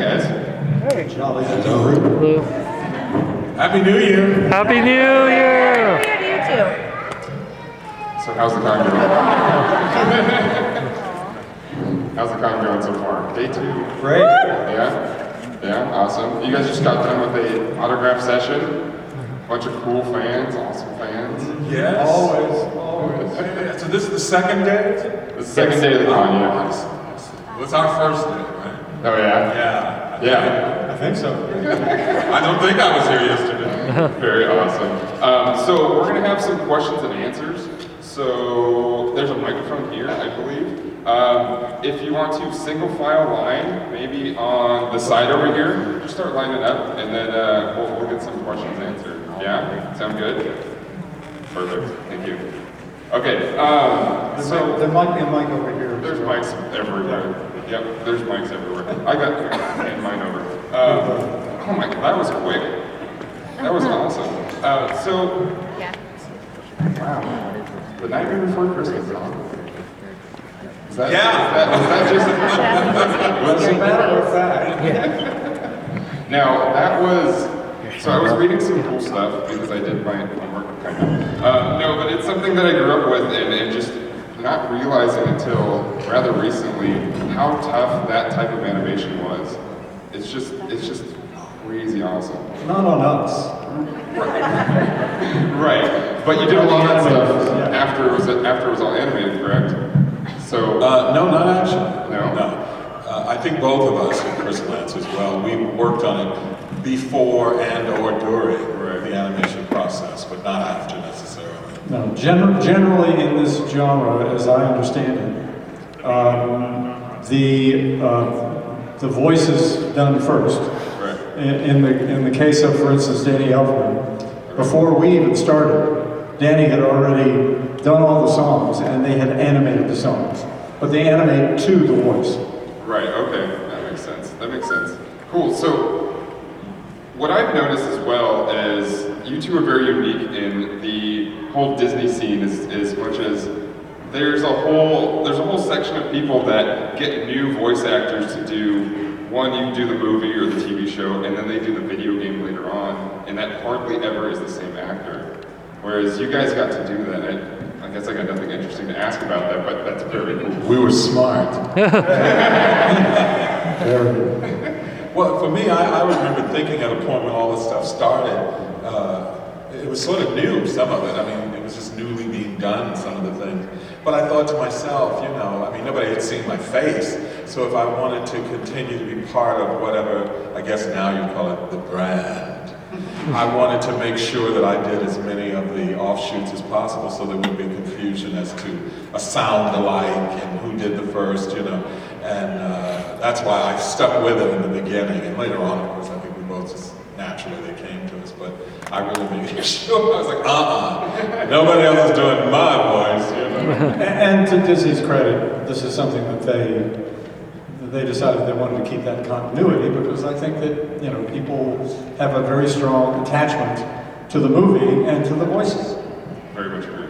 guys. Hey. Jolly. Hello. Happy New Year. Happy New Year. Happy New Year to you too. So how's the con going? How's the con going so far? Day 2? Great. Yeah, awesome. You guys just got done with a autograph session. Bunch of cool fans, awesome fans. Yes. Always. So this is the second day? This is the second day of the con, yeah. Well, it's our first day, right? Oh yeah? Yeah. I think so. I don't think I was here yesterday. Very awesome. So we're gonna have some questions and answers. So there's a microphone here, I believe. If you want to single file line, maybe on the side over here, just start lining up, and then we'll get some questions answered. Yeah? Sound good? Perfect. Thank you. Okay. So there might be a mic over here. there's mics everywhere. Yep. There's mics everywhere. I got hand mine over. Oh my God, that was quick. That was awesome. So Yeah. wow, the Nightmare Before Christmas song. Is that, Yeah. Was that just? As a matter of fact. Now that was. So I was reading some cool stuff because I did my homework kind of. No, but it's something that I grew up with and just not realizing until rather recently how tough that type of animation was. It's just crazy awesome. Not on us. Right, but you did a lot of that stuff Yeah. after it was all animated, correct? So No, not actually. No? I think both of us, and Chris Lance as well, we worked on it before and or during the animation process, but not after necessarily. No, generally in this genre, as I understand it, the voice is done first. Right. In the case of, for instance, Danny Elfman, before we even started, Danny had already done all the songs and they had animated the songs, but they animate to the voice. Right, okay, that makes sense. Cool, so what I've noticed as well is you two are very unique in the whole Disney scene as much as there's a whole section of people that get new voice actors to do, one, you do the movie or the TV show, and then they do the video game later on, and that hardly ever is the same actor. Whereas you guys got to do that. I guess I got nothing interesting to ask about that, but that's very cool. We were smart. Very good. Well, for me, I remember thinking at a point when all this stuff started, it was sort of new, some of it. I mean, it was just newly being done, some of the things. But I thought to myself, nobody had seen my face. So if I wanted to continue to be part of whatever, I guess now you call it the brand, I wanted to make sure that I did as many of the offshoots as possible so there wouldn't be confusion as to a sound alike and who did the first, And that's why I stuck with it in the beginning. And later on, of course, I think we both just naturally they came to us. But I really made sure. I was like, nobody else is doing my voice, And to Disney's credit, this is something that they decided they wanted to keep that continuity because I think that people have a very strong attachment to the movie and to the voices. Very much agree.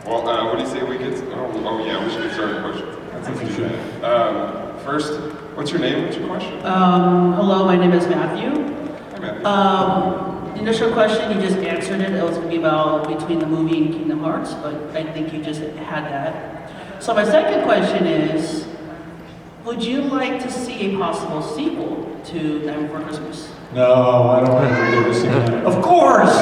Well, what do you say we get? Oh yeah, we should get started with questions. I think you should. First, what's your name? What's your question? Hello, my name is Matthew. Hi, Matthew. The initial question, you just answered it. It was going to be about between the movie and Kingdom Hearts, but I think you just had that. So my second question is, would you like to see a possible sequel to Nightmare Before Christmas? No, I don't want to do this again. Of course!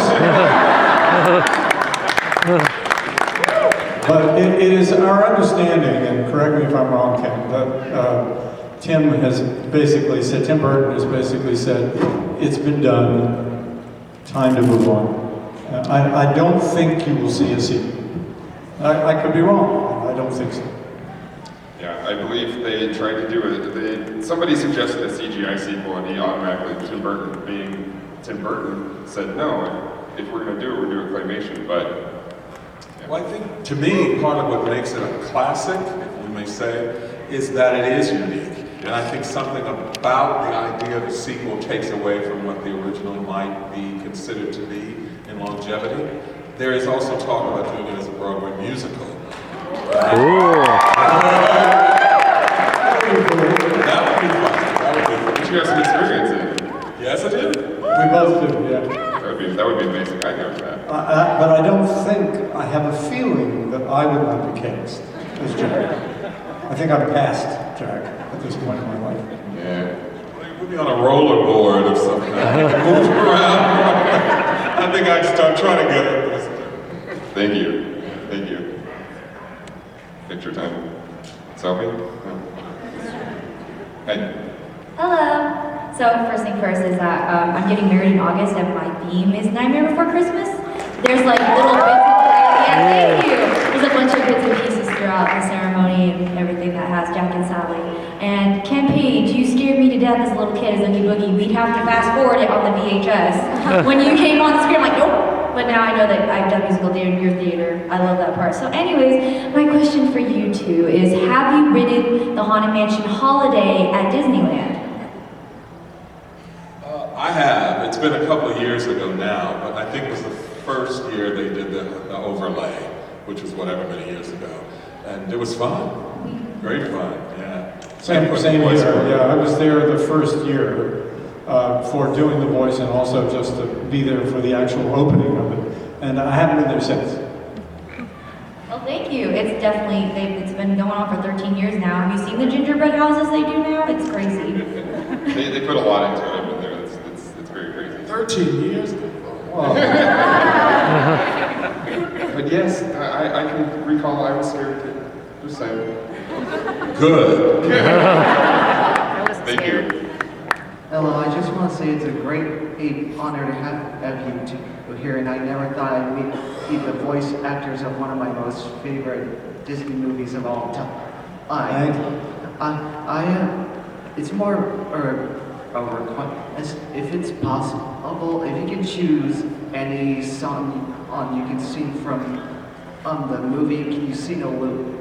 But it is our understanding, and correct me if I'm wrong, Ken, that Tim Burton has basically said, it's been done, time to move on. I don't think you will see a sequel. I could be wrong, I don't think so. Yeah, I believe they tried to do it. Somebody suggested a CGI sequel, and he automatically, Tim Burton, said no. If we're going to do it, we're doing claymation. But Well, I think, to me, part of what makes it a classic, if we may say, is that it is unique. And I think something about the idea of a sequel takes away from what the original might be considered to be in longevity. There is also talk about doing it as a Broadway musical. That would be fun. That would be But I don't think, I have a feeling that I would not be cast as Jack. I think I'm past Jack at this point in my life. Yeah. We'd be on a rollerboard or something. Move around. I think I'd start trying to get it. Thank you. Thank you. Picture time. Selfie? No. Hey. Hello. So first thing first is that I'm getting married in August and my theme is Nightmare Before Christmas. There's like little bits and thank you. There's a bunch of bits and pieces throughout the ceremony and everything that has Jack and Sally. And Ken Page, you scared me to death as a little kid as Oogie Boogie. We'd have to fast forward it on the VHS. When you came on the screen, I'm like, nope. But now I know that I've done musical theater in your theater. I love that part. So anyways, my question for you two is, have you ridden the Haunted Mansion holiday at Disneyland? I have. It's been a couple of years ago now, but I think it was the first year they did the overlay, which was whatever many years ago. And it was fun. Great fun, yeah. Same year, yeah. I was there the first year for doing the voice and also just to be there for the actual opening of it. And I haven't been there since. Well, thank you. It's definitely, it's been going on for 13 years now. Have you seen the gingerbread houses they do now? It's crazy. They put a lot into it. I've been there. It's very crazy. 13 years? Wow. But yes, I can recall I was scared too. Just saying. Good. Thank you. Hello, I just want to say it's a great honor to have you two here, and I never thought I'd meet the voice actors of one of my most favorite Disney movies of all time. It's more a request, if it's possible, if you can choose any song you can sing from the movie, can you sing a little?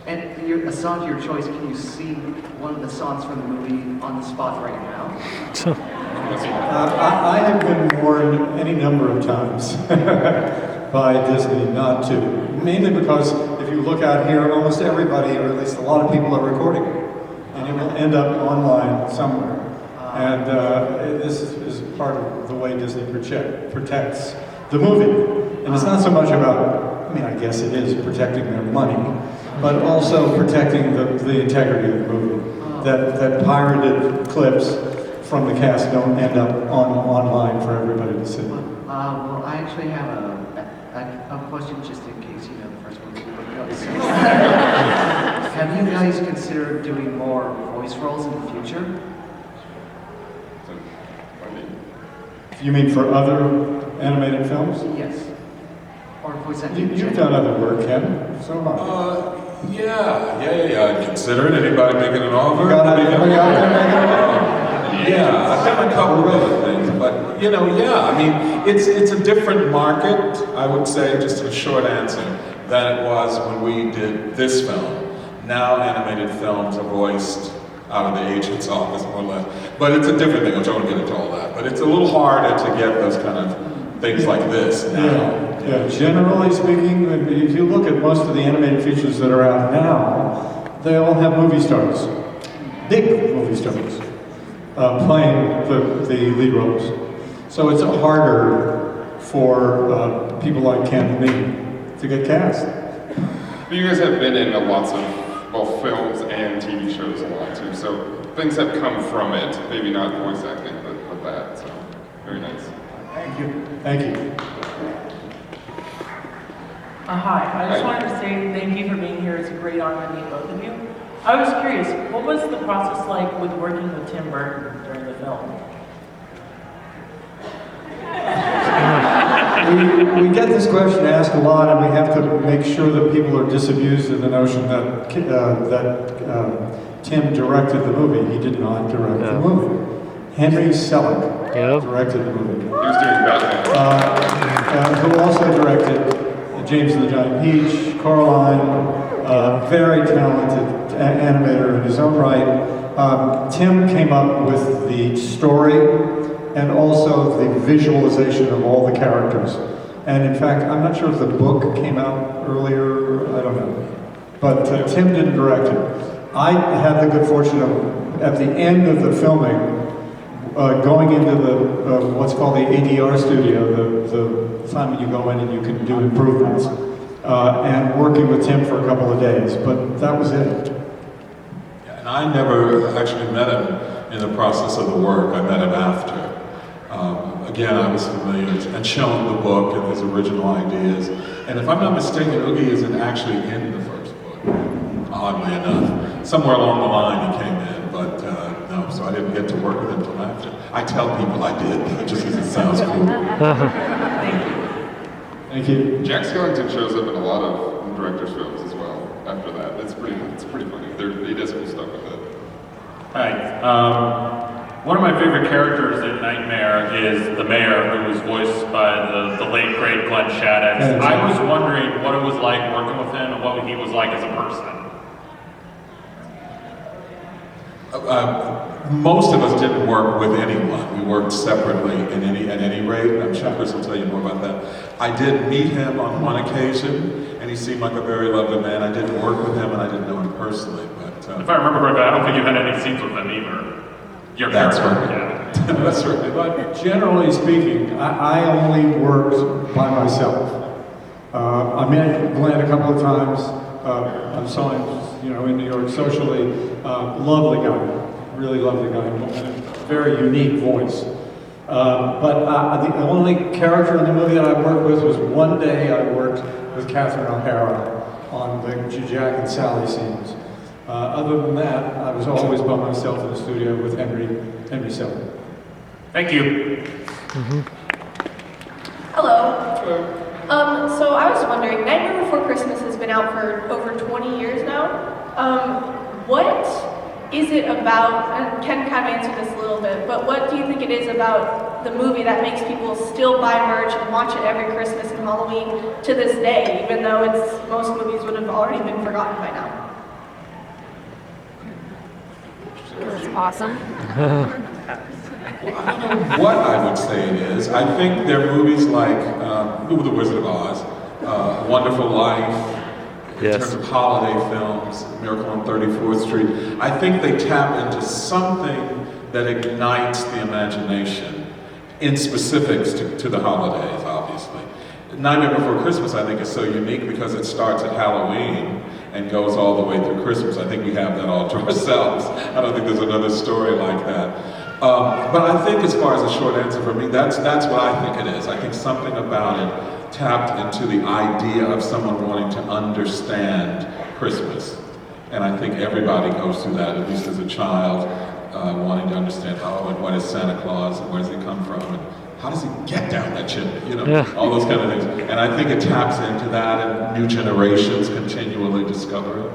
And a song of your choice, can you sing one of the songs from the movie on the spot right now? I have been warned any number of times by Disney not to. Mainly because if you look out here, almost everybody, or at least a lot of people, are recording it. And it will end up online somewhere. And this is part of the way Disney protects the movie. And it's not so much about, I mean, I guess it is protecting their money, but also protecting the integrity of the movie. That pirated clips from the cast don't end up online for everybody to see. Well, I actually have a question just in case you know the first one. Have you guys considered doing more voice roles in the future? You mean for other animated films? Yes. Or voice acting? You've done other work, Ken. So have I. Yeah. I'd consider it. Anybody making an offer? You got anybody out there making an offer? Yeah, I've done a couple of other things, but I mean, it's a different market, I would say, just a short answer, than it was when we did this film. Now animated films are voiced out of the agent's office, more or less. But it's a different thing, which I won't get into all that. But it's a little harder to get those kind of things like this now. Yeah, generally speaking, if you look at most of the animated features that are out now, they all have movie stars, big movie stars, playing the lead roles. So it's harder for people like Ken and me to get cast. But you guys have been in lots of both films and TV shows a lot too, so things have come from it. Maybe not voice acting, but that. So very nice. Thank you. Thank you. Hi, I just wanted to say thank you for being here. It's a great honor to meet both of you. I was curious, what was the process like with working with Tim Burton during the film? We get this question asked a lot, and we have to make sure that people are disabused of the notion that Tim directed the movie. He did not direct the movie. Henry Selick directed the movie. He was doing Batman. Who also directed James and the Giant Peach, Coraline, very talented animator in his own right. Tim came up with the story and also the visualization of all the characters. And in fact, I'm not sure if the book came out earlier, I don't know. But Tim didn't direct it. I had the good fortune of, at the end of the filming, going into the what's called the ADR studio, the time when you go in and you can do improvements, and working with Tim for a couple of days, but that was it. Yeah, and I never actually met him in the process of the work. I met him after. Again, I was familiar and shown the book and his original ideas. And if I'm not mistaken, Oogie isn't actually in the first book, oddly enough. Somewhere along the line he came in, but no, so I didn't get to work with him until after. I tell people I did, just because it sounds cool. Thank you. Jack Skellington shows up in a lot of director's films as well after that. It's pretty funny. He does cool stuff with it. Hi. One of my favorite characters in Nightmare is the mayor, who was voiced by the late, great Glenn Shadix. I was wondering what it was like working with him and what he was like as a person. Most of us didn't work with anyone. We worked separately at any rate. I'm sure Chris will tell you more about that. I did meet him on one occasion, and he seemed like a very lovely man. I didn't work with him, and I didn't know him personally. But if I remember correctly, I don't think you had any scenes with him either. Your that's character, right. yeah. That's right. But generally speaking, I only worked by myself. I met Glenn a couple of times. I saw him, in New York socially. Lovely guy, really lovely guy, and a very unique voice. But the only character in the movie that I worked with was one day I worked with Catherine O'Hara on the Jack and Sally scenes. Other than that, I was always by myself in the studio with Henry Selden. Thank you. Hello. So I was wondering, Nightmare Before Christmas has been out for over 20 years now. What is it about, and Ken kind of answered this a little bit, but what do you think it is about the movie that makes people still buy merch and watch it every Christmas and Halloween to this day, even though most movies would have already been forgotten by now? That's awesome. I don't know what I would say it is. I think there are movies like The Wizard of Oz, Wonderful Life, in terms of holiday films, Miracle on 34th Street. I think they tap into something that ignites the imagination in specifics to the holidays, obviously. Nightmare Before Christmas, I think, is so unique because it starts at Halloween and goes all the way through Christmas. I think we have that all to ourselves. I don't think there's another story like that. But I think as far as a short answer for me, that's what I think it is. I think something about it tapped into the idea of someone wanting to understand Christmas. And I think everybody goes through that, at least as a child, wanting to understand, and what is Santa Claus, and where does he come from, and how does he get down that chimney, all those kind of things. And I think it taps into that, and new generations continually discover it.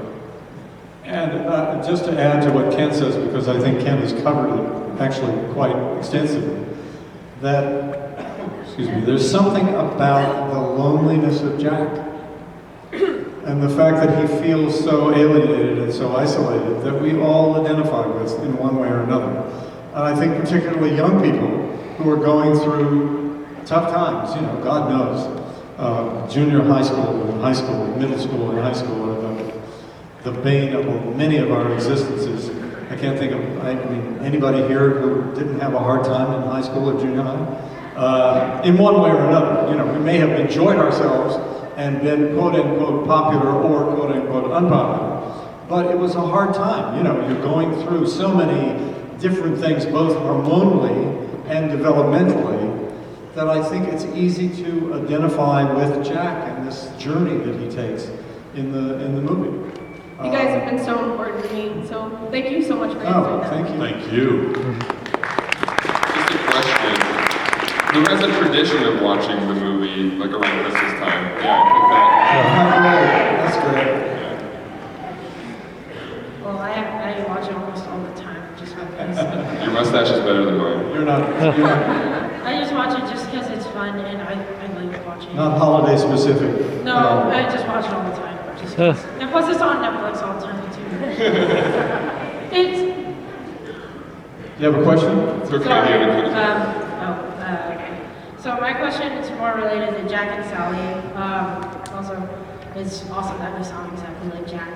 And just to add to what Ken says, because I think Ken has covered it actually quite extensively, that, there's something about the loneliness of Jack and the fact that he feels so alienated and so isolated that we all identify with in one way or another. And I think particularly young people who are going through tough times, God knows, junior high school, middle school and high school are the bane of many of our existences. I can't think of anybody here who didn't have a hard time in high school or junior high. In one way or another, we may have enjoyed ourselves and been quote-unquote popular or quote-unquote unpopular, but it was a hard time. You're going through so many different things, both hormonally and developmentally, that I think it's easy to identify with Jack and this journey that he takes in the movie. You guys have been so important to me, so thank you so much for answering that. Thank you. Thank you. Just a question. Who has a tradition of watching the movie like around Christmas time? Yeah, That's great. Well, I watch it almost all the time, just because. Your mustache is better than mine. You're not I just watch it just because it's fun, and I like watching it. not holiday specific. No, I just watch it all the time. Just 'cause. And plus, it's on Netflix all the time too. You have a question? It's okay. Sorry. You have a question. Okay. So my question is more related to Jack and Sally. Also, it's awesome that we sound exactly like Jack.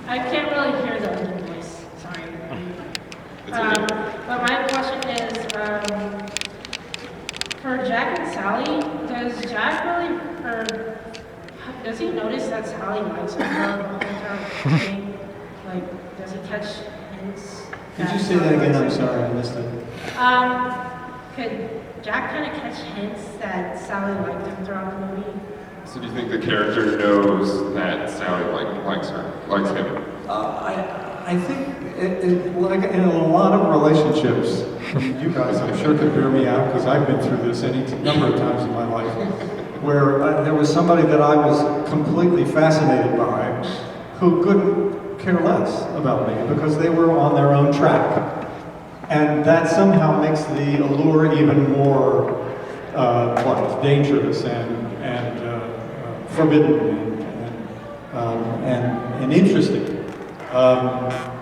I can't really hear the other voice. Sorry. Sally, does Jack really, or does he notice that Sally likes him the entire thing? Like, does he catch hints? Could you say that again? I'm sorry, I missed it. Could Jack kind of catch hints that Sally liked him throughout the movie? So do you think the character knows that Sally likes him? I think, like in a lot of relationships, you guys I'm sure could bear me out because I've been through this any number of times in my life, where there was somebody that I was completely fascinated by who couldn't care less about me because they were on their own track. And that somehow makes the allure even more dangerous and forbidden and interesting.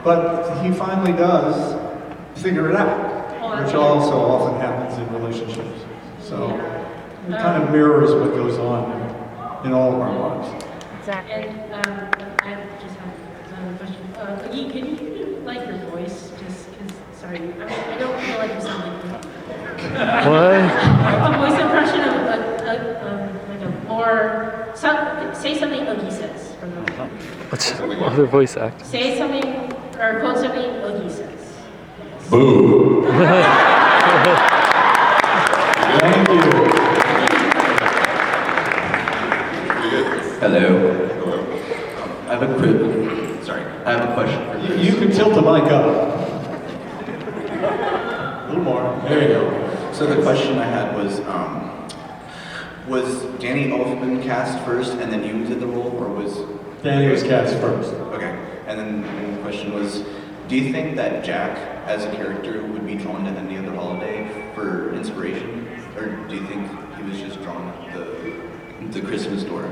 But he finally does figure it out, which also often happens in relationships. So it kind of mirrors what goes on in all of our lives. Exactly. And I just have another question. Can you like your voice? Just because, sorry, I don't feel like you sound like me. What? A voice impression of like a more, say something Oogie says. What's other voice act? Say something, or quote something Oogie says. Boo. Thank you. Hello. I have a question for you. You can tilt the mic up. A little more. There you go. So the question I had was Danny Elfman cast first and then you did the role, or was... Danny was cast first. Okay. And then the question was, do you think that Jack, as a character, would be drawn to any other holiday for inspiration? Or do you think he was just drawn to the Christmas story?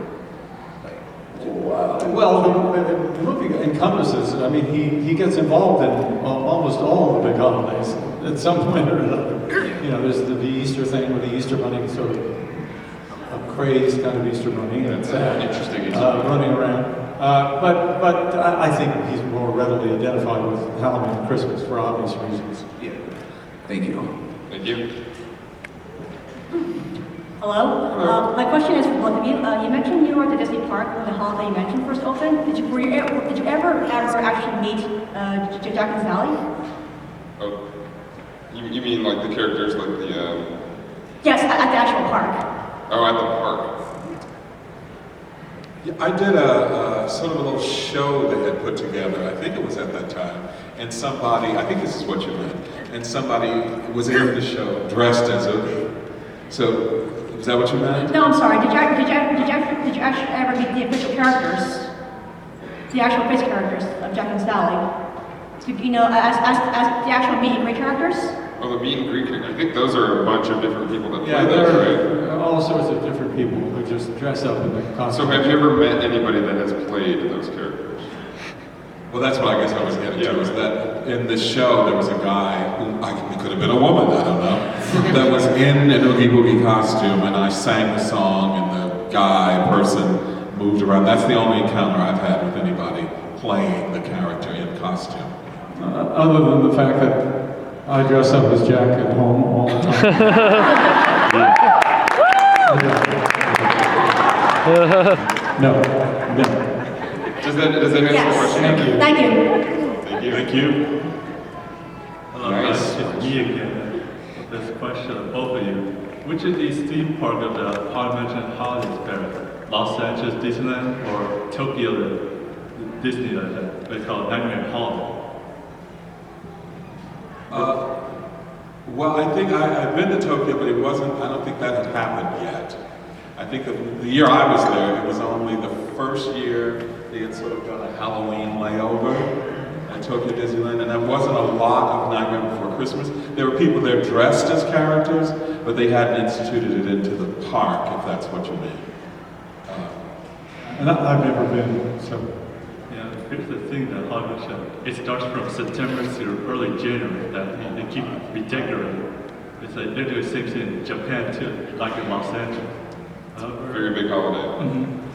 Well, the movie encompasses, I mean, he gets involved in almost all of the big holidays at some point or another. You know, there's the Easter thing with the Easter Bunny, sort of a crazed kind of Easter Bunny. That's interesting. Running around. But I think he's more readily identified with Halloween and Christmas for obvious reasons. Yeah. Thank you. Thank you. Hello. My question is for both of you. You mentioned you were at the Disney park when the holiday you mentioned first opened. Did you ever actually meet Jack and Sally? Oh, you mean like the characters, like the? Yes, at the actual park. Oh, at the park. Yeah, I did a sort of a little show they had put together. I think it was at that time, and somebody, I think this is what you meant, and somebody was in the show dressed as Oogie. So, is that what you meant? No, I'm sorry. Did you actually ever meet the official characters, the actual face characters of Jack and Sally? You know, as the actual meet and greet characters? Oh, the meet and greet. I think those are a bunch of different people that Yeah, play those, right? there are all sorts of different people who just dress up in the costume. So have you ever met anybody that has played those characters? Well, that's what I guess I was getting to, is that in the show there was a guy who, it could have been a woman, I don't know, that was in an Oogie Boogie costume, and I sang the song, and the person moved around. That's the only encounter I've had with anybody playing the character in costume. Other than the fact that I dress up as Jack at home all the time. No. Does that answer the question? Thank you. Thank you. Thank you. Thank you. Hello, Nice. it's me again. This question of both of you. Which is the theme park of the Parliamentary holidays better? Los Angeles Disneyland or Tokyo Disneyland? They call it Nightmare Holiday. Well, I think I've been to Tokyo, but I don't think that had happened yet. I think the year I was there, it was only the first year they had sort of done a Halloween layover at Tokyo Disneyland, and there wasn't a lot of Nightmare Before Christmas. There were people there dressed as characters, but they hadn't instituted it into the park, if that's what you mean. And I've never been, so. Yeah, here's the thing that Hollywood show. It starts from September to early January that they keep redecorating. It's like they do the same thing in Japan too, like in Los Angeles. Very big holiday.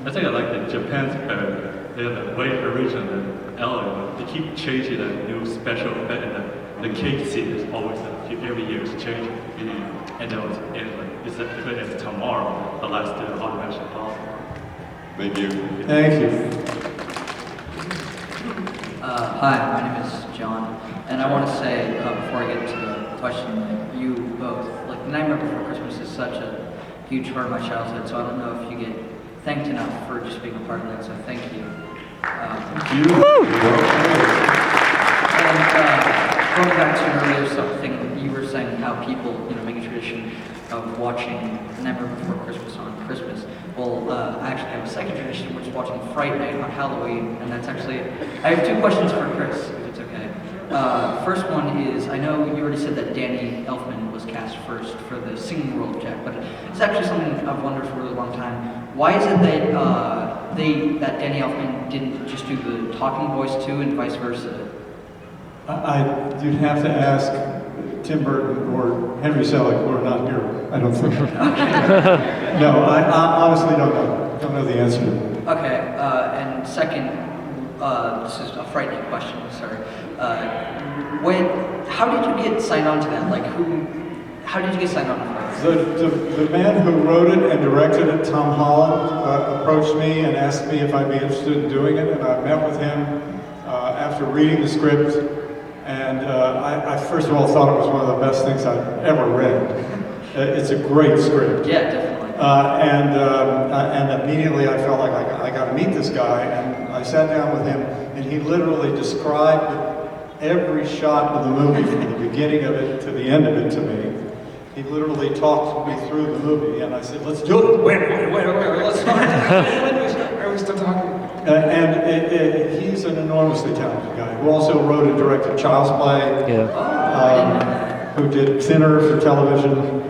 I think I like the Japan's better. They have a way original than LA, but they keep changing a new special event, and the cake scene is always every year is changing. And then it's like if it's tomorrow, the last day of Haunted Holiday. Thank you. Thank you. Hi, my name is John, and I want to say before I get to the question, like you both, like Nightmare Before Christmas is such a huge part of my childhood, so I don't know if you get thanked enough for just being a part of that. So thank you. Thank you. And going back to an earlier something you were saying, how people, make a tradition of watching Nightmare Before Christmas on Christmas. Well, I actually have a second tradition, which is watching Fright Night on Halloween, and that's actually. I have two questions for Chris, if it's okay. First one is, I know you already said that Danny Elfman was cast first for the singing role of Jack, but it's actually something I've wondered for a really long time. Why is it that that Danny Elfman didn't just do the talking voice too, and vice versa? You'd have to ask Tim Burton or Henry Selick, who are not here, I don't think. No, I honestly don't know. Don't know the answer to that. Okay, and second, this is a frightening question, sorry. How did you get signed on to that? How did you get signed on to that? The man who wrote it and directed it, Tom Holland, approached me and asked me if I'd be interested in doing it, and I met with him after reading the script. And I first of all thought it was one of the best things I've ever read. It's a great script. Yeah, definitely. And immediately I felt like I got to meet this guy, and I sat down with him, and he literally described every shot of the movie from the beginning of it to the end of it to me. He literally talked me through the movie, and I said, "Let's do it. Wait, let's start." Are we still talking? And he's an enormously talented guy who also wrote and directed Child's Play, who did Thinner for television,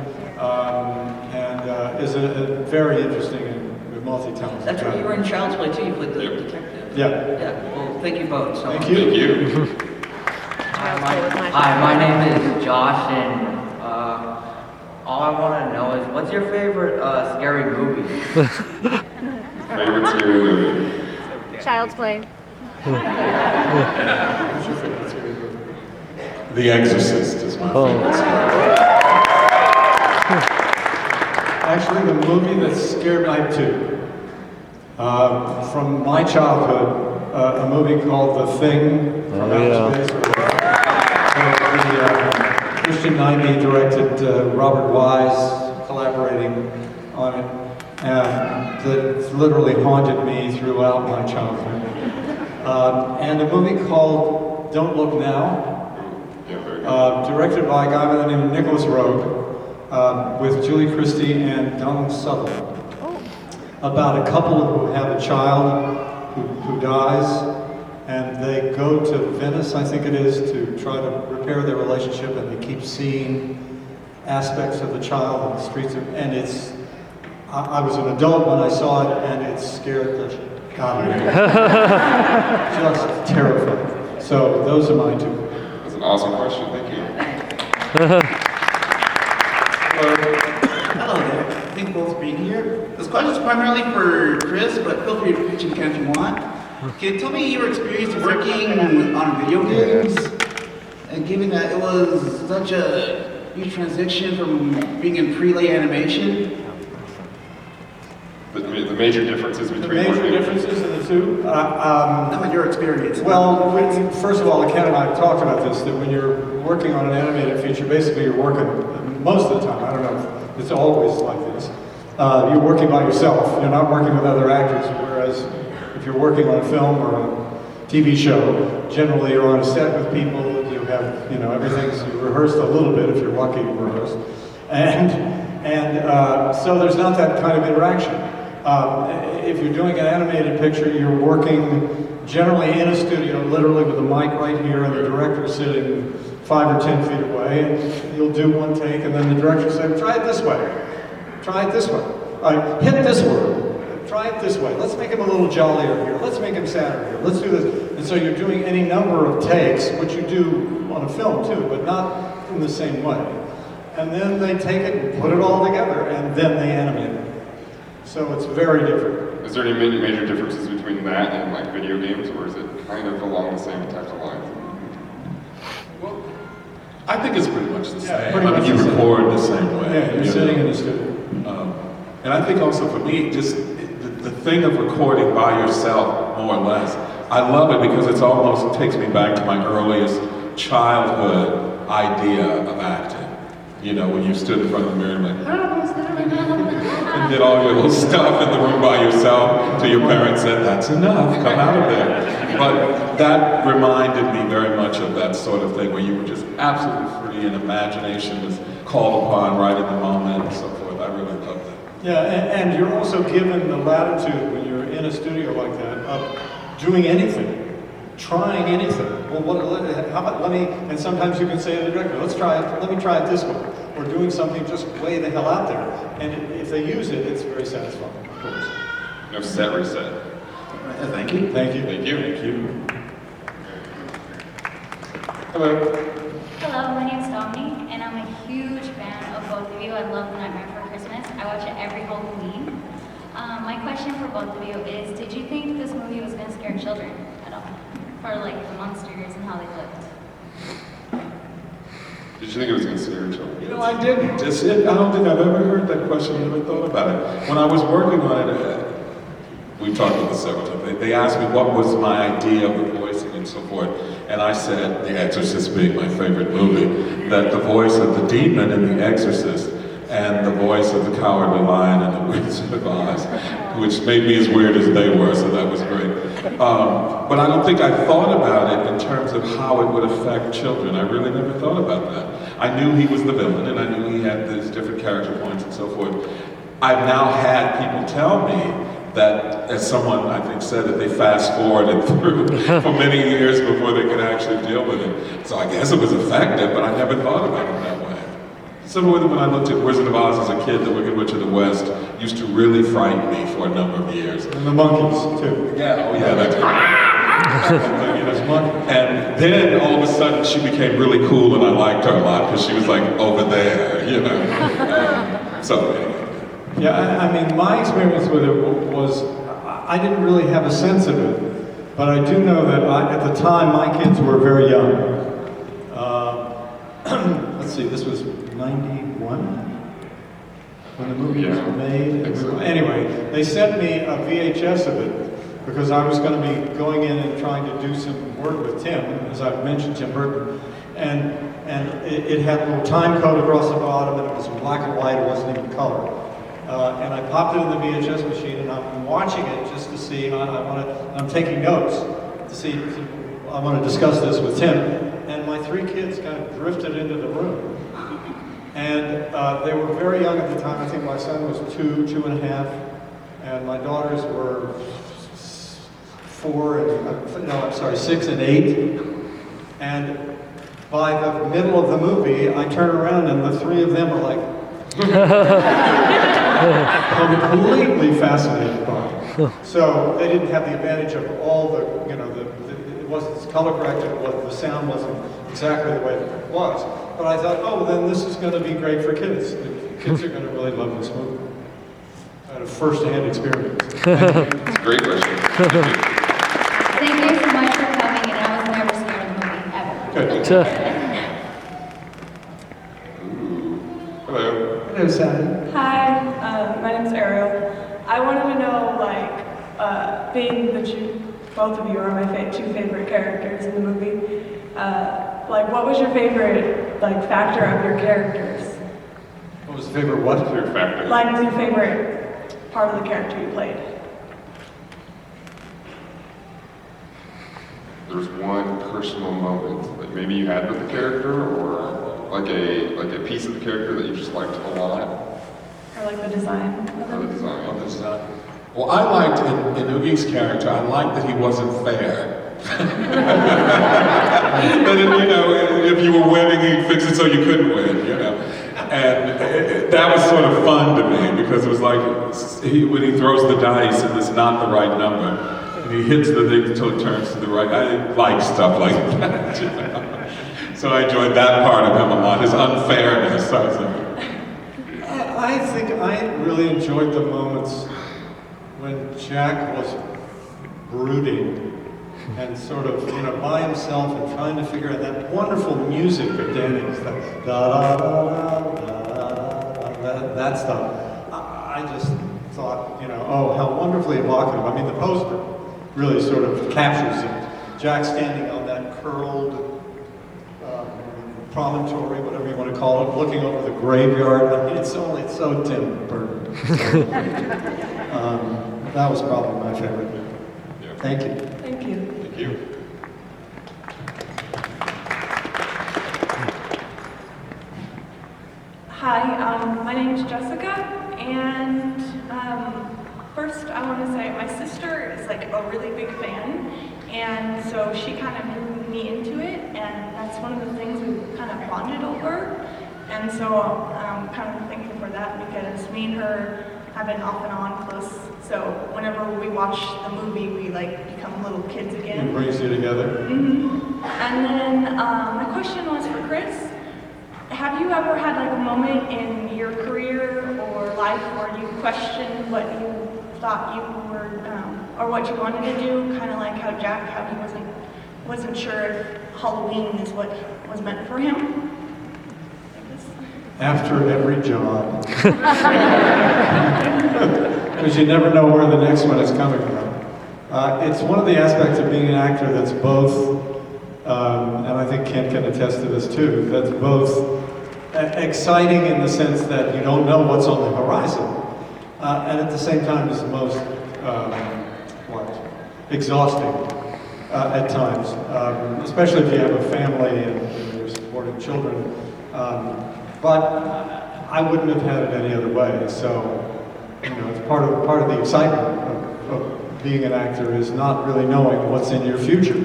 and is a very interesting and multi-talented That's guy. right, you were in Child's Play too, you played the detective. Yeah. Yeah, well, thank you both so much. Thank you. Hi, my name is Josh, and all I want to know is, what's your favorite scary movie? Favorite scary movie? Child's Play. The Exorcist is my favorite. Actually, the movie that scared me, I have two. From my childhood, a movie called The Thing from outer space. Christian Nyby directed, Robert Wise collaborating on it. That literally haunted me throughout my childhood. And a movie called Don't Look Now, directed by a guy by the name of Nicholas Roeg, with Julie Christie and Donald Sutherland, about a couple who have a child who dies, and they go to Venice, I think it is, to try to repair their relationship, and they keep seeing aspects of the child on the streets, and it's. I was an adult when I saw it, and it scared the God out of me. Just terrifying. So those are my two. That's an awesome question. Thank you. Hello there. Thank you both for being here. This question is primarily for Chris, but feel free to pitch in if you want. Can you tell me your experience working on video games? And given that it was such a huge transition from being in pre-lay animation. The major differences between the major differences in the two? How about your experience? Well, first of all, Ken and I have talked about this, that when you're working on an animated feature, basically you're working, most of the time, I don't know if it's always like this, you're working by yourself. You're not working with other actors, whereas if you're working on a film or a TV show, generally you're on a set with people, you have, everything's rehearsed a little bit if you're lucky to rehearse. And so there's not that kind of interaction. If you're doing an animated picture, you're working generally in a studio, literally with a mic right here, and the director sitting 5 or 10 feet away, and you'll do one take, and then the director says, try it this way, try it this way, hit this word, try it this way, let's make him a little jollier here, let's make him sadder here, let's do this. And so you're doing any number of takes, which you do on a film too, but not in the same way. And then they take it and put it all together, and then they animate it. So it's very different. Is there any major differences between that and like video games, or is it kind of along the same types of lines? Well, I think it's pretty much the same. Pretty much you the same. record the same way. Yeah, you're sitting in the studio. And I think also for me, just the thing of recording by yourself, more or less, I love it because it takes me back to my earliest childhood idea of acting. You know, when you stood in front of the mirror and like, and did all your little stuff in the room by yourself till your parents said, that's enough, come out of there. But that reminded me very much of that sort of thing where you were just absolutely free and imagination was called upon right in the moment and so forth. I really loved it. Yeah, and you're also given the latitude when you're in a studio like that of doing anything, trying anything. Well, how about and sometimes you can say to the director, let me try it this way. Or doing something just way the hell out there. And if they use it, it's very satisfying, of course. No set reset. Thank you. Thank you. Thank you. Thank you. Hello. Hello, my name's Dominique, and I'm a huge fan of both of you. I love The Nightmare Before Christmas. I watch it every Halloween. My question for both of you is, did you think this movie was going to scare children at all? For like the monsters and how they looked? Did you think it was going to scare children? You know, I didn't. I don't think I've ever heard that question, never thought about it. When I was working on it, we've talked about this several times, they asked me what was my idea of the voicing and so forth, and I said, The Exorcist being my favorite movie, that the voice of the demon in The Exorcist and the voice of the Cowardly Lion in The Wizard of Oz, which made me as weird as they were, so that was great. But I don't think I thought about it in terms of how it would affect children. I really never thought about that. I knew he was the villain, and I knew he had these different character points and so forth. I've now had people tell me that, as someone I think said, that they fast-forwarded through for many years before they could actually deal with it. So I guess it was effective, but I never thought about it that way. Similar when I looked at Wizard of Oz as a kid, The Wicked Witch of the West used to really frighten me for a number of years. And the monkeys, too. Yeah, oh yeah, that's and then all of a sudden she became really cool and I liked her a lot because she was like over there, you know. So anyway. Yeah, I mean, my experience with it was, I didn't really have a sense of it, but I do know that at the time my kids were very young. Let's see, this was 91 when the movie was made. Anyway, they sent me a VHS of it because I was going to be going in and trying to do some work with Tim, as I've mentioned, Tim Burton, and it had a little time code across the bottom, and it was black and white, it wasn't even color. And I popped it in the VHS machine, and I'm watching it just to see. I'm taking notes to see. I want to discuss this with Tim, and my three kids kind of drifted into the room, and they were very young at the time. I think my son was 2.5, and my daughters were 6 and 8, and by the middle of the movie, I turn around and the three of them are like completely fascinated by it. So they didn't have the advantage of all the, it wasn't color corrected, the sound wasn't exactly the way it was. But I thought, oh, then this is going to be great for kids. The kids are going to really love this movie. I had a first-hand experience. It's a great question. Thank you so much for coming, and I was never scared of the movie, ever. Hello. Hello, Sally. Hi, my name's Ariel. I wanted to know, being that both of you are my two favorite characters in the movie, what was your favorite, factor of your characters? What was the favorite what? Favorite factor. Your favorite part of the character you played? There's one personal moment that maybe you had with the character, or like a piece of the character that you just liked a lot. Or the design? The design. Well, I liked in Oogie's character, I liked that he wasn't fair. That if you were winning, he'd fix it so you couldn't win, And that was sort of fun to me because it was like when he throws the dice and it's not the right number, and he hits the thing until it turns to the right. I like stuff like that. So I enjoyed that part of him a lot, his unfairness. I think I really enjoyed the moments when Jack was brooding and sort of, by himself and trying to figure out that wonderful music that Danny's, that da da da da da da, that stuff. I just thought, oh, how wonderfully evocative. I mean, the poster really sort of captures it. Jack standing on that curled promontory, whatever you want to call it, looking over the graveyard. I mean, it's so Tim Burton. That was probably my favorite. Yeah. Thank you. Thank you. Thank you. Hi, my name is Jessica, and first I want to say my sister is like a really big fan, and so she kind of drew me into it, and that's one of the things we kind of bonded over, and so I'm kind of thankful for that because me and her have been off and on close, so whenever we watch the movie, we like become little kids again. It brings you together. Mm-hmm. And then my question was for Chris. Have you ever had like a moment in your career or life where you questioned what you thought you were, or what you wanted to do? Kind of like how Jack, how he wasn't sure if Halloween is what was meant for him. After every job. Because you never know where the next one is coming from. It's one of the aspects of being an actor that's both, and I think Ken can attest to this too, that's both exciting in the sense that you don't know what's on the horizon, and at the same time is the most exhausting at times, especially if you have a family and you're supporting children. But I wouldn't have had it any other way. So, it's part of the excitement of being an actor is not really knowing what's in your future.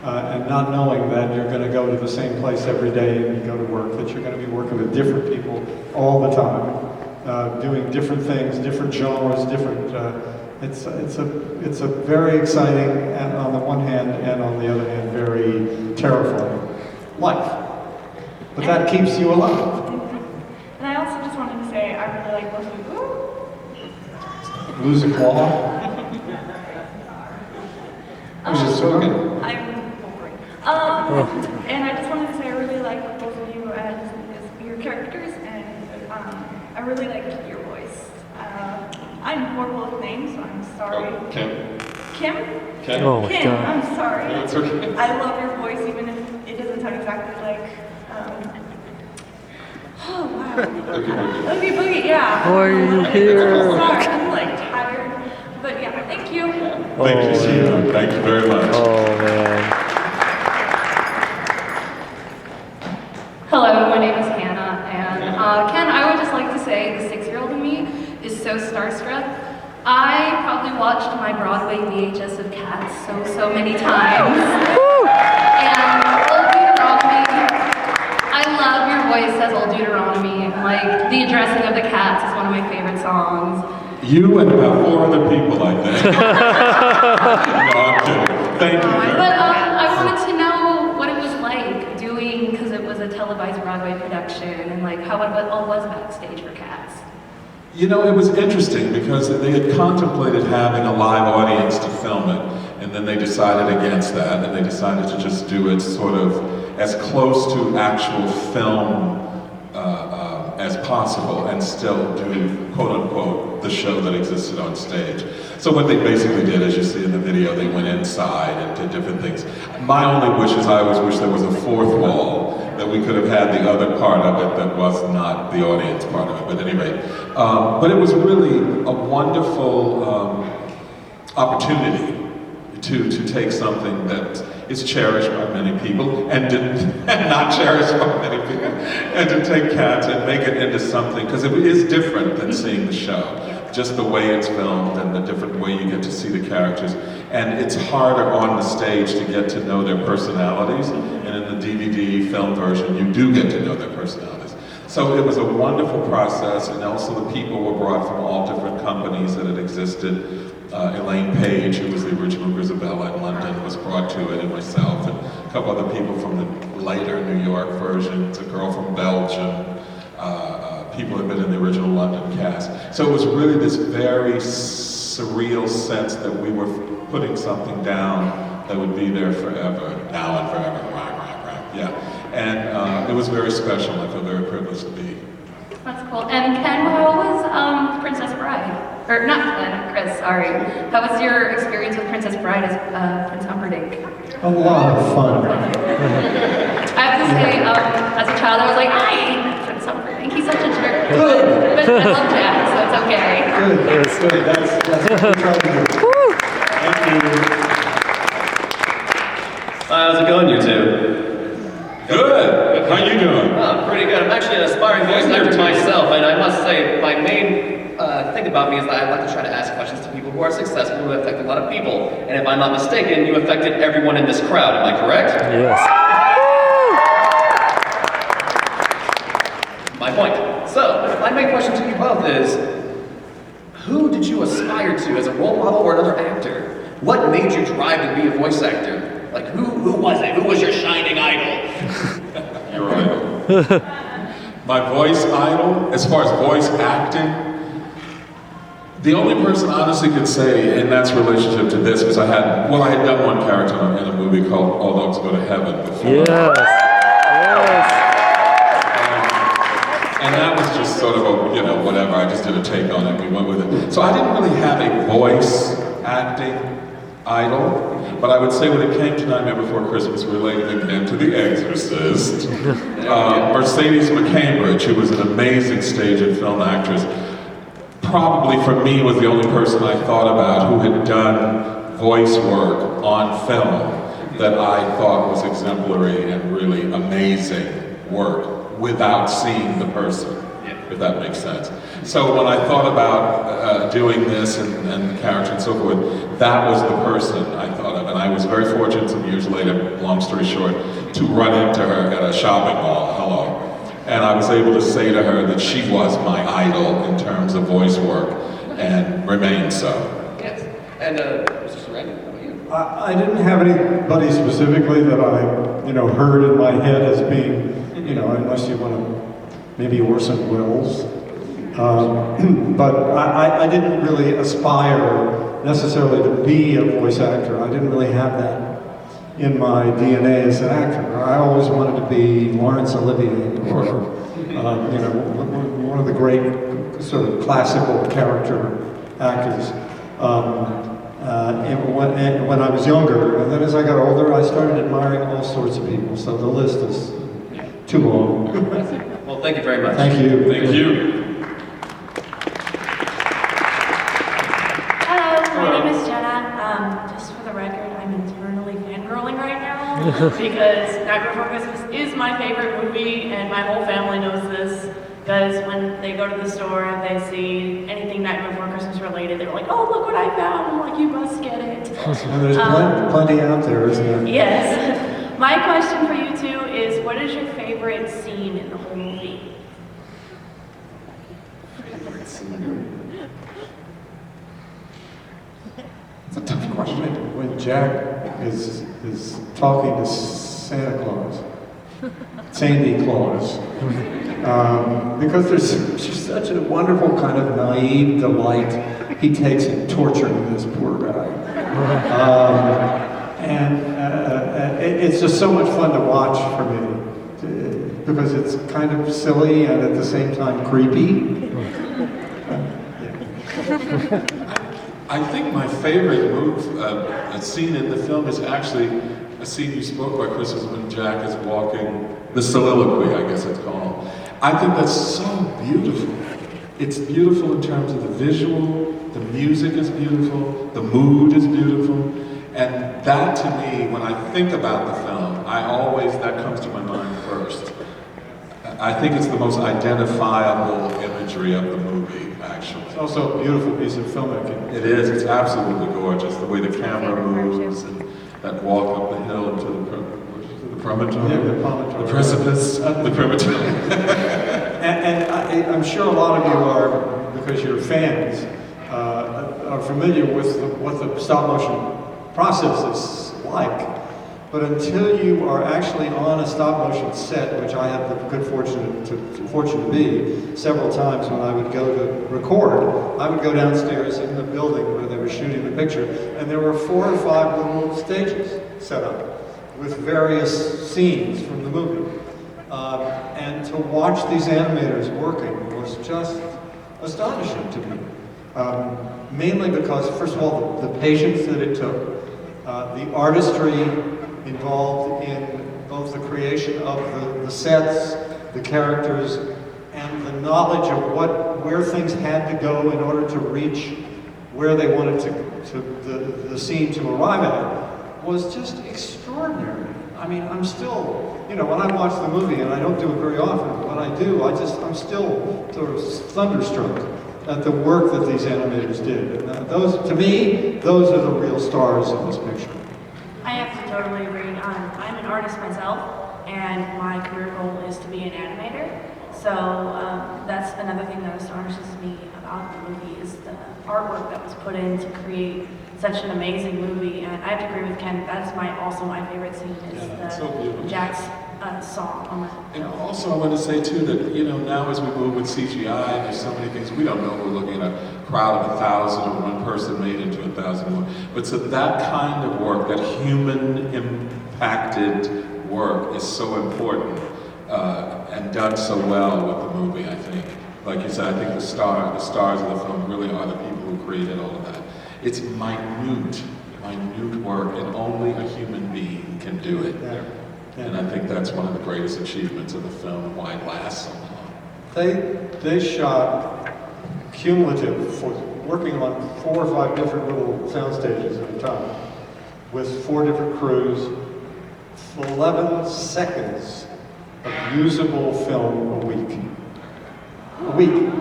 And not knowing that you're going to go to the same place every day and you go to work, that you're going to be working with different people all the time, doing different things, different genres, different. It's a very exciting, and on the one hand, and on the other hand, very terrifying life. But that keeps you alive. And I also just wanted to say I really like both of you. Lose a claw. Who's just talking? And I just wanted to say I really like both of you as your characters, and I really like your voice. I'm horrible with names, so I'm sorry. Oh, Kim. Kim? Kim. Oh my Kim, God. I'm sorry. No, it's okay. I love your voice, even if it doesn't sound exactly like. Oh wow. Oogie Boogie, yeah. Why are you here? Sorry, I'm like tired, but yeah, thank you. Thank you, Sheila. Thank you very much. Oh man. Hello, my name is Hannah, and Ken, I would just like to say the 6-year-old in me is so starstruck. I probably watched my Broadway VHS of Cats so many times. And Old Deuteronomy, I love your voice as Old Deuteronomy. Like, the addressing of the cats is one of my favorite songs. You and about 4 other people, I think. No, I'm kidding. Thank you. But I wanted to know what it was like doing, because it was a televised Broadway production, and like how it all was backstage for Cats. It was interesting because they had contemplated having a live audience to film it, and then they decided against that, and they decided to just do it sort of as close to actual film as possible, and still do, quote unquote, the show that existed on stage. So what they basically did, as you see in the video, they went inside and did different things. My only wish is I always wish there was a 4th wall, that we could have had the other part of it that was not the audience part of it, but at any rate. But it was really a wonderful opportunity to take something that is cherished by many people and not cherished by many people, and to take Cats and make it into something, because it is different than seeing the show. Just the way it's filmed and the different way you get to see the characters. And it's harder on the stage to get to know their personalities, and in the DVD film version, you do get to know their personalities. So it was a wonderful process, and also the people were brought from all different companies that had existed. Elaine Page, who was the original Grisabella in London, was brought to it, and myself, and a couple other people from the later New York version. It's a girl from Belgium. People had been in the original London cast. So it was really this very surreal sense that we were putting something down that would be there forever, now and forever. Yeah. And it was very special. I feel very privileged to be That's cool. And Ken, how was Princess Bride? Or not Ken, Chris, sorry. How was your experience with Princess Bride as Prince Humperdinck? A lot of fun. I have to say, as a child, I was like, I hate Prince Humperdinck. He's such a jerk. Good. But I love Jack, so it's okay. Good. Good. That's what we're trying to do. Thank you. How's it going, you two? Good. How you doing? Oh, pretty good. I'm actually an aspiring voice actor myself, and I must say, my main thing about me is that I like to try to ask questions to people who are successful, who affect a lot of people. And if I'm not mistaken, you affected everyone in this crowd. Am I correct? Yes. My point. So, my main question to you both is, who did you aspire to as a role model or another actor? What made you drive to be a voice actor? Like, who was it? Who was your shining idol? Your idol. My voice idol, as far as voice acting, the only person I honestly could say in that's relationship to this, because I had done one character in a movie called All Dogs Go to Heaven before. Yes. Yes. And that was just sort of a, whatever, I just did a take on it, we went with it. So I didn't really have a voice acting idol, but I would say when it came to Nightmare Before Christmas, related again to The Exorcist, Mercedes McCambridge, who was an amazing stage and film actress, probably for me was the only person I thought about who had done voice work on film that I thought was exemplary and really amazing work without seeing the person, if that makes sense. So when I thought about doing this and the character and so forth, that was the person I thought of. And I was very fortunate some years later, long story short, to run into her at a shopping mall, hello. And I was able to say to her that she was my idol in terms of voice work, and remains so. Yes. And, Mr. Sarandon, how about you? I didn't have anybody specifically that I, heard in my head as being, unless you want to, maybe Orson Welles. But I didn't really aspire necessarily to be a voice actor. I didn't really have that in my DNA as an actor. I always wanted to be Laurence Olivier or, one of the great sort of classical character actors. When I was younger, and then as I got older, I started admiring all sorts of people. So the list is too long. Well, thank you very much. Thank you. Thank you. Hello, my name is Jenna. Just for the record, I'm internally fangirling right now because Nightmare Before Christmas is my favorite movie, and my whole family knows this. Because when they go to the store and they see anything Nightmare Before Christmas related, they're like, "Oh, look what I found!" I'm like, "You must get it." And there's plenty out there, isn't there? Yes. My question for you two is, what is your favorite scene in the whole movie? Favorite scene? It's a tough question. When Jack is talking to Santa Claus, Sandy Claus, because there's just such a wonderful kind of naive delight he takes in torturing this poor guy. It's just so much fun to watch for me, because it's kind of silly and at the same time creepy. I think my favorite scene in the film is actually a scene you spoke about, Chris, is when Jack is walking, the soliloquy, I guess it's called. I think that's so beautiful. It's beautiful in terms of the visual, the music is beautiful, the mood is beautiful, and that to me, when I think about the film, that comes to my mind first. I think it's the most identifiable imagery of the movie, actually. It's also a beautiful piece of filmmaking. It is, it's absolutely gorgeous, the way the camera moves and that walk up the hill to the promontory? Yeah, the promontory. The precipice, the promontory. and I'm sure a lot of you are, because you're fans, are familiar with what the stop motion process is like. But until you are actually on a stop motion set, which I had the good fortune to be several times when I would go to record, I would go downstairs in the building where they were shooting the picture, and there were 4 or 5 little stages set up with various scenes from the movie. And to watch these animators working was just astonishing to me. Mainly because, first of all, the patience that it took, the artistry involved in both the creation of the sets, the characters, and the knowledge of where things had to go in order to reach where they wanted the scene to arrive at was just extraordinary. I mean, I'm still, when I watch the movie, and I don't do it very often, when I do, I'm still sort of thunderstruck at the work that these animators did. And to me, those are the real stars in this picture. I have to totally agree. I'm an artist myself, and my career goal is to be an animator. So that's another thing that astonishes me about the movie is the artwork that was put in to create such an amazing movie. And I have to agree with Ken. That's also my favorite scene is the Jack's song on the. And also, I want to say too that now as we move with CGI, there's so many things we don't know. We're looking at a crowd of 1,000 or one person made into 1,000 more. But so that kind of work, that human impacted work, is so important and done so well with the movie. I think, like you said, I think the stars of the film really are the people who created all of that. It's minute work, and only a human being can do it. Yeah. And I think that's one of the greatest achievements of the film, and why it lasts so long. They shot cumulative, for working on 4 or 5 different little sound stages at a time, with 4 different crews, 11 seconds of usable film a week. A week.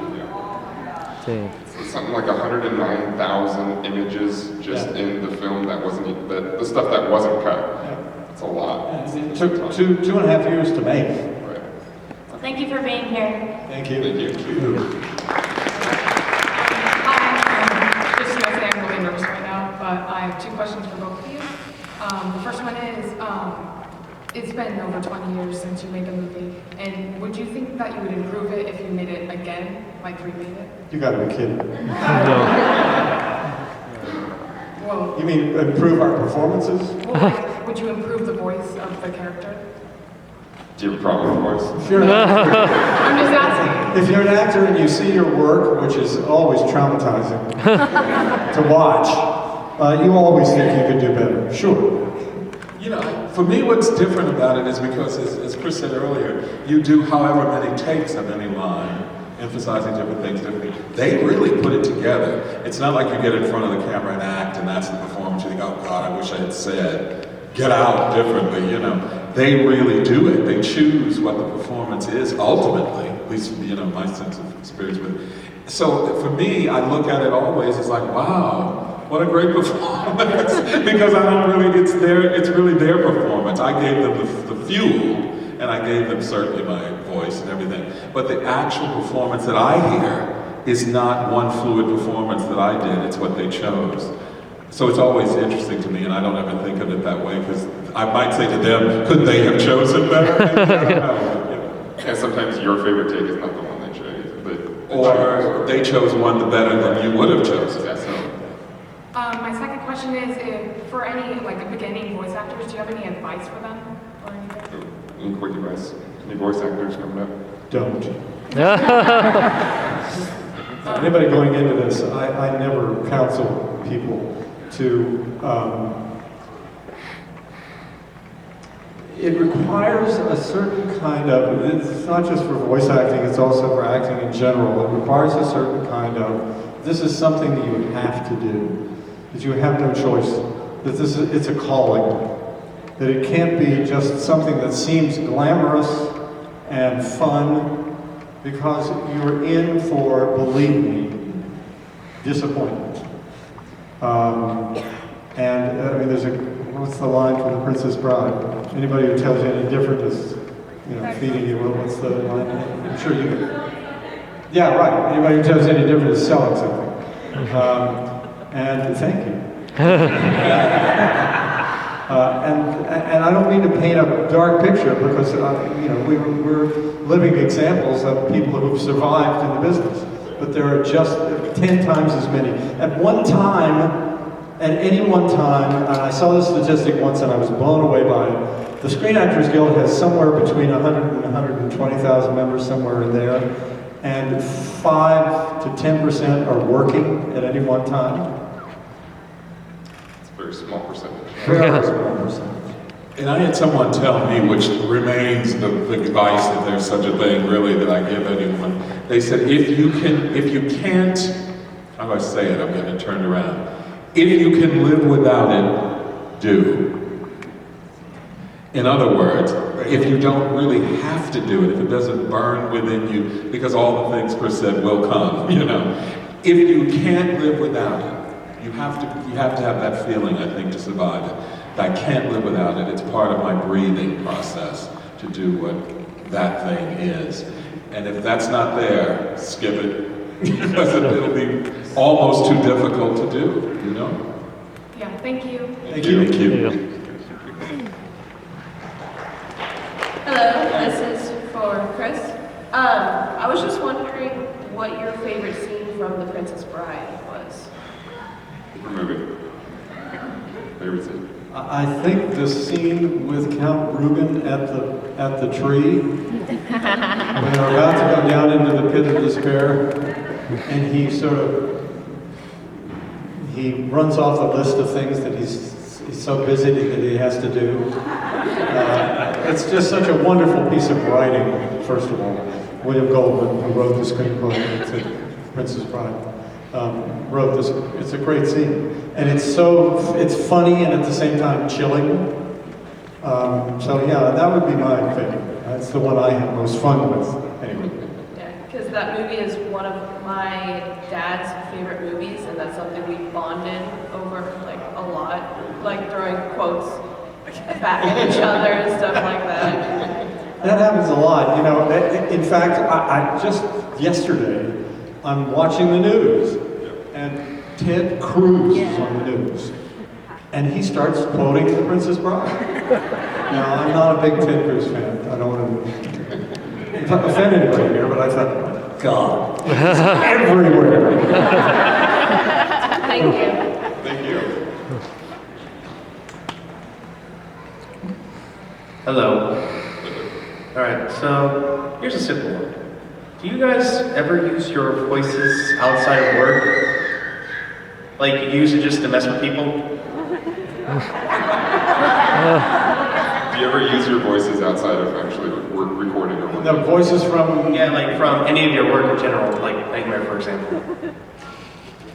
It's something like 109,000 images just in the film that wasn't, the stuff that wasn't cut. It's a lot. It took 2.5 years to make. Right. Well, thank you for being here. Thank you. Thank you. Hi, just to say I'm really nervous right now, but I have 2 questions for both of you. The first one is, it's been over 20 years since you made the movie, and would you think that you would improve it if you made it again, like remade it? You gotta be kidding. Well, You mean improve our performances? well, like, would you improve the voice of the character? Do you have a problem with voice? If you're an actor, I'm just asking. if you're an actor and you see your work, which is always traumatizing to watch, you always think you could do better. Sure. For me, what's different about it is because, as Chris said earlier, you do however many takes of any line, emphasizing different things. They really put it together. It's not like you get in front of the camera and act, and that's the performance. You think, oh God, I wish I had said, get out differently, They really do it. They choose what the performance is, ultimately, at least, my sense of experience with it. So for me, I look at it always as like, wow, what a great performance, because I don't really, it's really their performance. I gave them the fuel, and I gave them certainly my voice and everything. But the actual performance that I hear is not one fluid performance that I did, it's what they chose. So it's always interesting to me, and I don't ever think of it that way, because I might say to them, could they have chosen better? I don't know. And sometimes your favorite take is not the one they chose. Or they chose one better than you would have chosen. My second question is, for any beginning voice actors, do you have any advice for them or anything? Any quick advice? Any voice actors coming up? Don't. Anybody going into this, I never counsel people to, it requires a certain kind of, it's not just for voice acting, it's also for acting in general. It requires a certain kind of, this is something that you have to do, that you have no choice, that it's a calling, that it can't be just something that seems glamorous and fun, because you're in for, believe me, disappointment. There's what's the line from The Princess Bride? Anybody who tells you any different is, feeding you. Well, what's the line? I'm sure you know. Yeah, right. Anybody who tells you any different is selling something. And thank you. And I don't mean to paint a dark picture, because we're living examples of people who've survived in the business. But there are just 10 times as many. At any one time, and I saw this statistic once and I was blown away by it, the Screen Actors Guild has somewhere between 100 and 120,000 members, somewhere in there, and 5 to 10% are working at any one time. It's a very small percentage. Very small percentage. And I had someone tell me, which remains the advice, if there's such a thing really that I give anyone. They said, if you can't, how do I say it? I'm getting it turned around. If you can live without it, do. In other words, if you don't really have to do it, if it doesn't burn within you, because all the things Chris said will come, you know. If you can't live without it, you have to have that feeling, I think, to survive it. I can't live without it. It's part of my breathing process to do what that thing is. And if that's not there, skip it. Because it'll be almost too difficult to do, you know? Yeah, thank you. Thank you. Thank you. Hello, this is for Chris. I was just wondering what your favorite scene from The Princess Bride was. Favorite movie? Favorite scene? I think the scene with Count Rugen at the tree, when they're about to go down into the pit of despair, and he runs off the list of things that he's so busy that he has to do. It's just such a wonderful piece of writing, first of all. William Goldman, who wrote the screenplay to Princess Bride, wrote this. It's a great scene. And it's funny and at the same time chilling. So yeah, that would be my favorite. That's the one I have most fun with, anyway. Yeah, because that movie is one of my dad's favorite movies, and that's something we bonded over like a lot, like throwing quotes back at each other and stuff like that. That happens a lot, you know. In fact, I just yesterday, I'm watching the news, and Ted Cruz is on the news, and he starts quoting The Princess Bride. Now, I'm not a big Ted Cruz fan. I don't want to offend anybody here, but I thought, God, it's everywhere. Thank you. Thank you. Hello. All right, so here's a simple one. Do you guys ever use your voices outside of work? Like you use it just to mess with people? Do you ever use your voices outside of actually work recording or what? The voices from... Yeah, like from any of your work in general, like Nightmare, for example.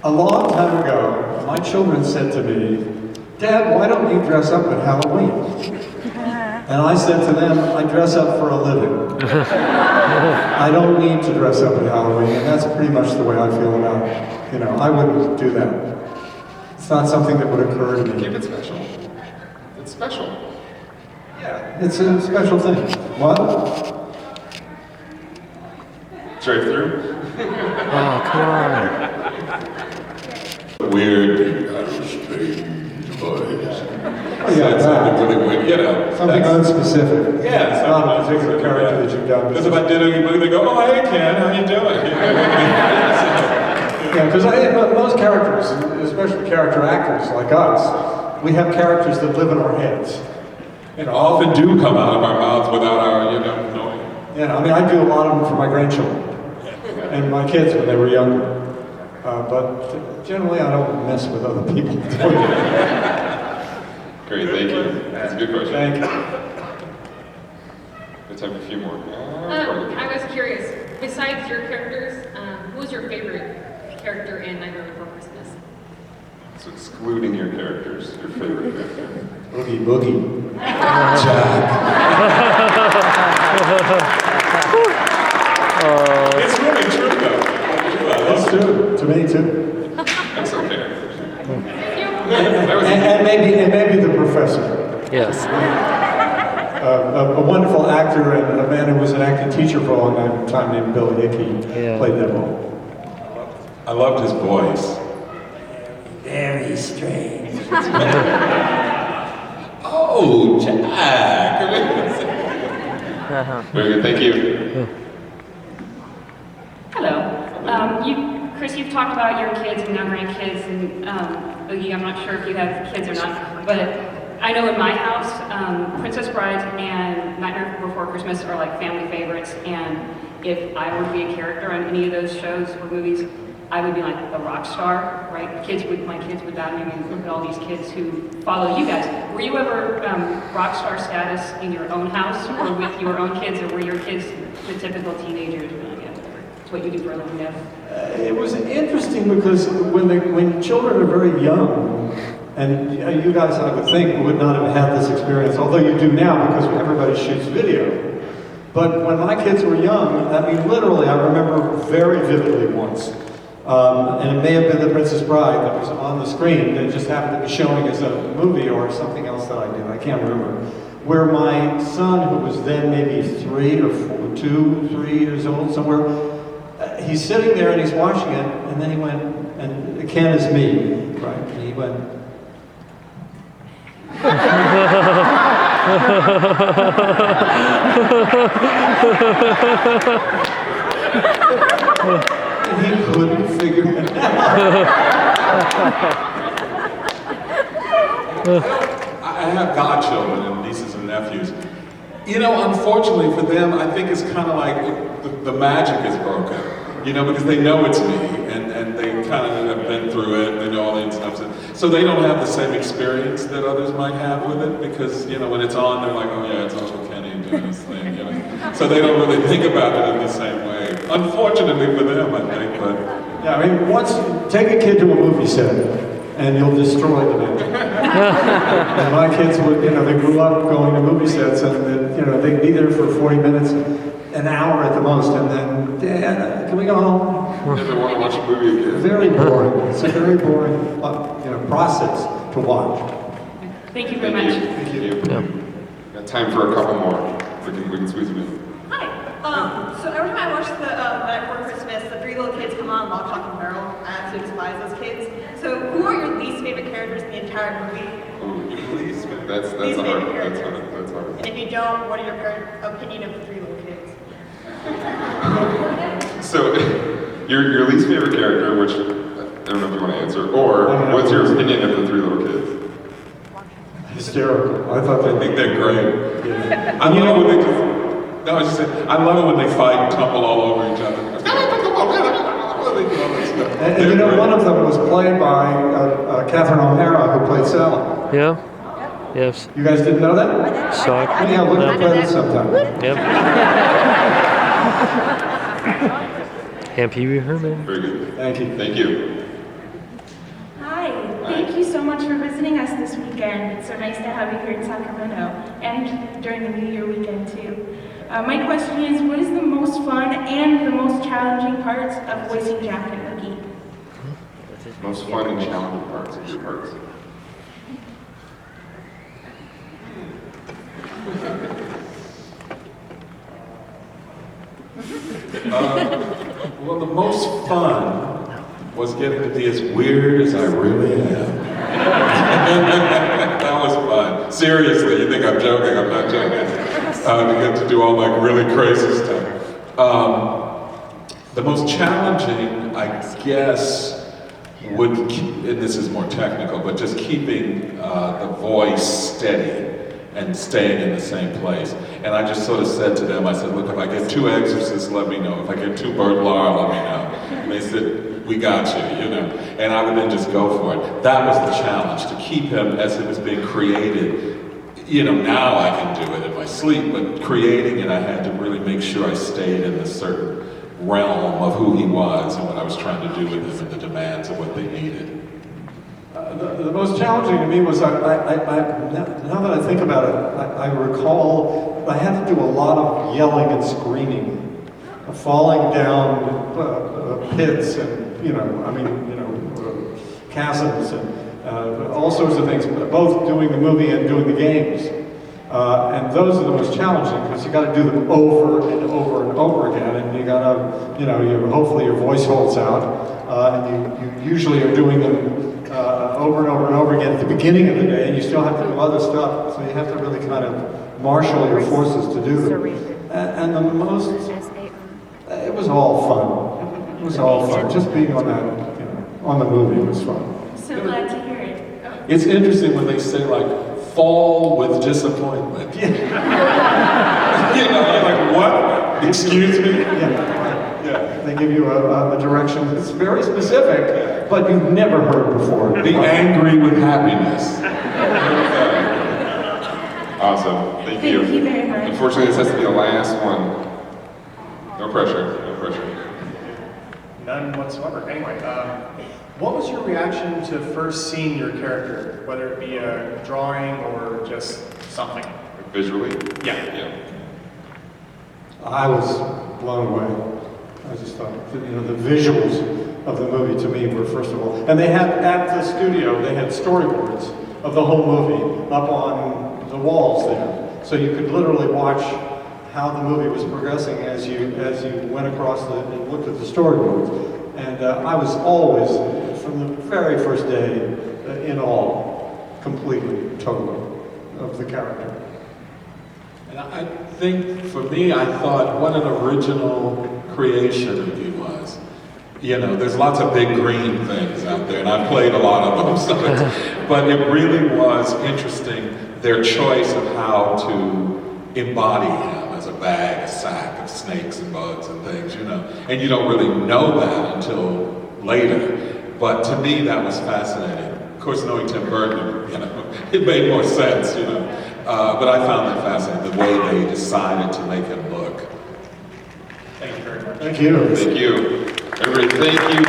A long time ago, my children said to me, Dad, why don't you dress up at Halloween? And I said to them, I dress up for a living. I don't need to dress up at Halloween, and that's pretty much the way I feel about it. You know, I wouldn't do that. It's not something that would occur to me. Keep it special. It's special. Yeah, it's a special thing. What? Straight through? Oh, come on. Weird, strange voice. Oh, yeah, something really weird, you know. Something unspecific. Yeah, It's not a particular character that you've done. Because if I did a movie, they go, oh, hey, Ken, how you doing? Yeah, because most characters, especially character actors like us, we have characters that live in our heads. And often do come out of our mouths without our, you know, knowing. Yeah, I mean, I do a lot of them for my grandchildren and my kids when they were younger. But generally, I don't mess with other people. Great, thank you. That's a good question. Thank you. Let's have a few more. I was curious, besides your characters, who was your favorite character in Nightmare Before Christmas? So excluding your characters, your favorite character. Boogie Boogie. It's really true, though. That's true. To me, too. That's okay. And maybe the professor. Yes. A wonderful actor and a man who was an acting teacher for a long time named Bill Hickey played that role. I loved his voice. Very strange. Oh, Jack. Very good, thank you. Hello. Chris, you've talked about your kids and now grandkids, and Oogie, I'm not sure if you have kids or not, but I I know in my house, Princess Bride and Nightmare Before Christmas are like family favorites, and if I were to be a character on any of those shows or movies, I would be like a rock star, right? My kids would bow to me and look at all these kids who follow you guys. Were you ever rock star status in your own house or with your own kids, or were your kids the typical teenagers? It's what you do for a living, Dev. It was interesting because when children are very young, and you guys, I would think, would not have had this experience, although you do now because everybody shoots video. But when my kids were young, I mean, literally, I remember very vividly once, and it may have been The Princess Bride that was on the screen that just happened to be showing as a movie or something else that I did, I can't remember, where my son, who was then maybe 3 or 3 years old, somewhere, he's sitting there and he's watching it, and then he went, and Ken is me, right? And he went, and he couldn't figure it out. I have godchildren and nieces and nephews. You know, unfortunately for them, I think it's kind of like the magic is broken. You know, because they know it's me, and they kind of have been through it, they know all the ins and outs. So they don't have the same experience that others might have with it, because, you know, when it's on, they're like, oh yeah, it's Uncle Kenny doing this thing, you know. So they don't really think about it in the same way. Unfortunately for them, I think, but... Yeah, I mean, take a kid to a movie set, and you'll destroy the movie. And my kids would, you know, they grew up going to movie sets, and, you know, they'd be there for 40 minutes, an hour at the most, and then, Dad, can we go home? Never want to watch a movie again. Very boring. It's a very boring, you know, process to watch. Thank you very much. Thank you. Got time for a couple more. We can squeeze them in. Hi. So every time I watch the Night Before Christmas, the 3 little kids come on, Lock, Shock, and Barrel. I absolutely despise those kids. So who are your least favorite characters in the entire movie? That's hard. That's hard. And if you don't, what are your opinion of the 3 little kids? So, your least favorite character, which I don't know if you want to answer, or what's your opinion of the 3 little kids? Hysterical. I think they're great. Yeah. I love it when they just, no, I just said, I love it when they fight and tumble all over each other. And you know, one of them was played by Catherine O'Hara, who played Sally. Yeah. Yes. You guys didn't know that? Saw it. Yeah, look at that sometime. Yep. And Pee Wee Herman. Very good. Thank you. Thank you. Hi, thank you so much for visiting us this weekend. It's so nice to have you here in Sacramento, and during the New Year weekend too. My question is, what is the most fun and the most challenging parts of voicing Jack and Wookie? Most fun and challenging parts of your parts. Well, the most fun was getting to be as weird as I really am. That was fun. Seriously, you think I'm joking? I'm not joking. To get to do all like really crazy stuff. The most challenging, I guess, and this is more technical, but just keeping the voice steady and staying in the same place. And I just sort of said to them, I said, look, if I get 2 exorcists, let me know. If I get 2 burglar, let me know. And they said, we got you, you know. And I would then just go for it. That was the challenge, to keep him as it was being created. You know, now I can do it in my sleep, but creating it, I had to really make sure I stayed in a certain realm of who he was and what I was trying to do with him and the demands of what they needed. The most challenging to me was, now that I think about it, I recall I had to do a lot of yelling and screaming, falling down pits and, chasms and all sorts of things, both doing the movie and doing the games. And those are the most challenging because you got to do them over and over and over again, and you got to, hopefully your voice holds out, and you usually are doing them over and over and over again at the beginning of the day, and you still have to do other stuff, so you have to really kind of marshal your forces to do them. And the most, it was all fun. It was all fun. Just being on that, on the movie was fun. So glad to hear it. It's interesting when they say like fall with disappointment. You know, like, what? Excuse me? Yeah. They give you a direction that's very specific, but you've never heard before. Be angry with happiness. Awesome. Thank you. Thank you very much. Unfortunately, this has to be the last one. No pressure. No pressure. None whatsoever. Anyway, what was your reaction to first seeing your character, whether it be a drawing or just something? Visually? Yeah. I was blown away. I just thought, the visuals of the movie to me were, first of all, and they had, at the studio, they had storyboards of the whole movie up on the walls there. So you could literally watch how the movie was progressing as you went across and looked at the storyboards. And I was always, from the very first day, in awe, completely, totally, of the character. And I think, for me, I thought what an original creation he was. You know, there's lots of big green things out there, and I've played a lot of them, so but it really was interesting, their choice of how to embody him as a bag, a sack of snakes and bugs and things, you know. And you don't really know that until later. But to me, that was fascinating. Of course, knowing Tim Burton, you know, it made more sense, you know. But I found that fascinating, the way they decided to make him look. Thank you very much. Thank you. Thank you. Everybody, thank you.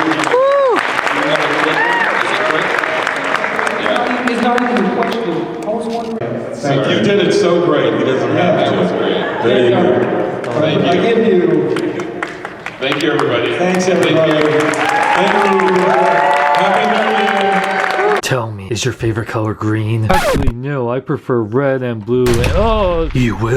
It's not even a question. I was wondering. Thank you. You did it so great. He doesn't have That to. was great. There you go. Thank you. I give you. Thank you, everybody. Thanks, everybody. Thank you. Happy New Year. Tell me, is your favorite color green? Actually, no, I prefer red and blue and oh! You will.